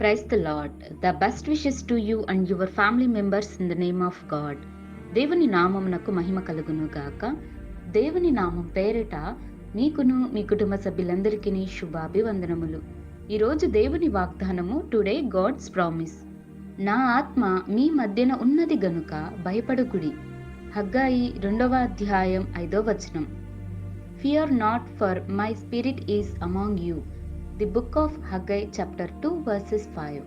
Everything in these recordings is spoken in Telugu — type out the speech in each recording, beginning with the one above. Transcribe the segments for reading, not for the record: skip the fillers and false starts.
Praise the Lord. The best wishes to you and your family members in the name of God. దేవుని నామమునకు మహిమ కలుగును గాక. దేవుని నామం పేరిట మీకును మీ కుటుంబ సభ్యులందరికీ శుభాభివందనములు. ఈరోజు దేవుని వాగ్దానము టుడే గాడ్స్ ప్రామిస్. నా ఆత్మ మీ మధ్యన ఉన్నది గనుక భయపడకుడి. హగ్గాయి 2వ అధ్యాయం 5వ వచనం. Fear not, for my spirit is among you. The book of Haggai chapter 2 versus 5.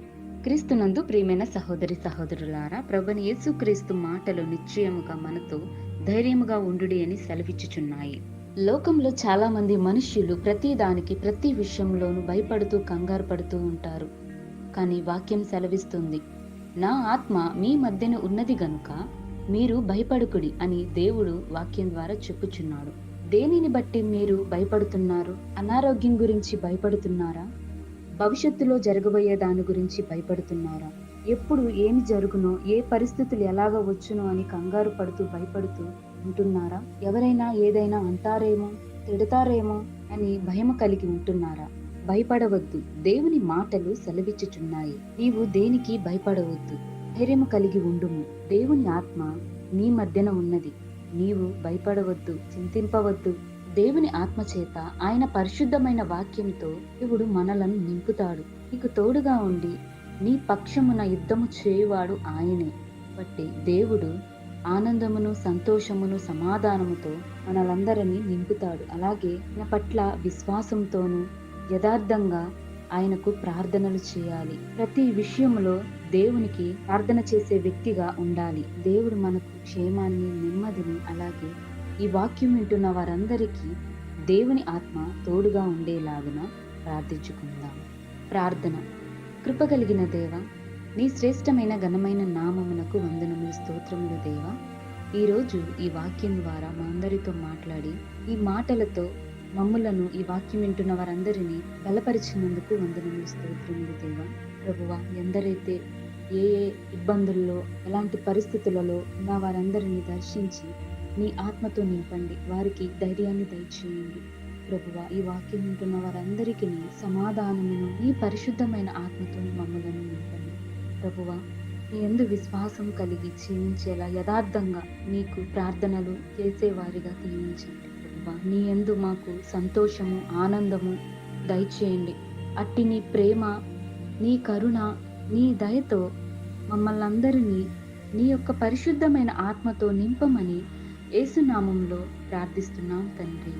క్రీస్తునందు ప్రియమైన సహోదరి సహోదరులారా, ప్రభువైన యేసుక్రీస్తు మాటలు నిశ్చయముగా మనతో ధైర్యముగా ఉండుడి అని సెలవిచ్చుచున్నాయి. లోకంలో చాలా మంది మనుష్యులు ప్రతి దానికి ప్రతి విషయంలోనూ భయపడుతూ కంగారు పడుతూ ఉంటారు. కానీ వాక్యం సెలవిస్తుంది, నా ఆత్మ మీ మధ్యన ఉన్నది గనుక మీరు భయపడుకుడి అని దేవుడు వాక్యం ద్వారా చెప్పుచున్నాడు. దేనిని బట్టి మీరు భయపడుతున్నారు? అనారోగ్యం గురించి భయపడుతున్నారా? భవిష్యత్తులో జరగబోయే దాని గురించి భయపడుతున్నారా? ఎప్పుడు ఏమి జరుగునో, ఏ పరిస్థితులు ఎలాగ వచ్చునో అని కంగారు పడుతూ భయపడుతూ ఉంటున్నారా? ఎవరైనా ఏదైనా అంటారేమో, తిడతారేమో అని భయం కలిగి ఉంటున్నారా? భయపడవద్దు. దేవుని మాటలు సెలవిచ్చుచున్నాయి. నీవు దేనికి భయపడవద్దు, ధైర్యము కలిగి ఉండుము. దేవుని ఆత్మ నీ మధ్యన ఉన్నది. నీవు భయపడవద్దు, చింతింపవద్దు. దేవుని ఆత్మ చేత, ఆయన పరిశుద్ధమైన వాక్యంతో దేవుడు మనలను నింపుతాడు. నీకు తోడుగా ఉండి నీ పక్షమున యుద్ధము చేయువాడు ఆయనే. బట్టి దేవుడు ఆనందమును, సంతోషమును, సమాధానముతో మనలందరినీ నింపుతాడు. అలాగే మన పట్ల విశ్వాసంతోనూ యథార్థంగా ఆయనకు ప్రార్థనలు చేయాలి. ప్రతి విషయంలో దేవునికి ప్రార్థన చేసే వ్యక్తిగా ఉండాలి. దేవుడు మనకు క్షేమాన్ని, నెమ్మదిని, అలాగే ఈ వాక్యం వింటున్న వారందరికీ దేవుని ఆత్మ తోడుగా ఉండేలాగున ప్రార్థించుకుందాం. ప్రార్థన. కృపగలిగిన దేవ, నీ శ్రేష్టమైన ఘనమైన నామమునకు వందనములు, స్తోత్రములు దేవా. ఈరోజు ఈ వాక్యం ద్వారా మా అందరితో మాట్లాడి ఈ మాటలతో మమ్ములను, ఈ వాక్యం వింటున్న వారందరినీ బలపరిచినందుకు వందనములు, స్తోత్రములు దేవా. ప్రభువా, ఎందరైతే ఏ ఇబ్బందుల్లో, ఎలాంటి పరిస్థితులలో ఉన్న వారందరినీ దర్శించి నీ ఆత్మతో నింపండి. వారికి ధైర్యాన్ని దయచేయండి. ప్రభువా, ఈ వాక్యం వింటున్న వారందరికీ సమాధానమును, నీ పరిశుద్ధమైన ఆత్మతో మమ్ములను నింపండి. ప్రభువా, నీ యందు విశ్వాసం కలిగి జీవించేలా యథార్థంగా నీకు ప్రార్థనలు చేసేవారిగా దీవించండి. నీ యందు మాకు సంతోషము, ఆనందము దయచేయండి. అట్టి నీ ప్రేమ, నీ కరుణ, నీ దయతో మమ్మల్ని అందరినీ నీ యొక్క పరిశుద్ధమైన ఆత్మతో నింపమని యేసు నామములో ప్రార్థిస్తున్నాం తండ్రి.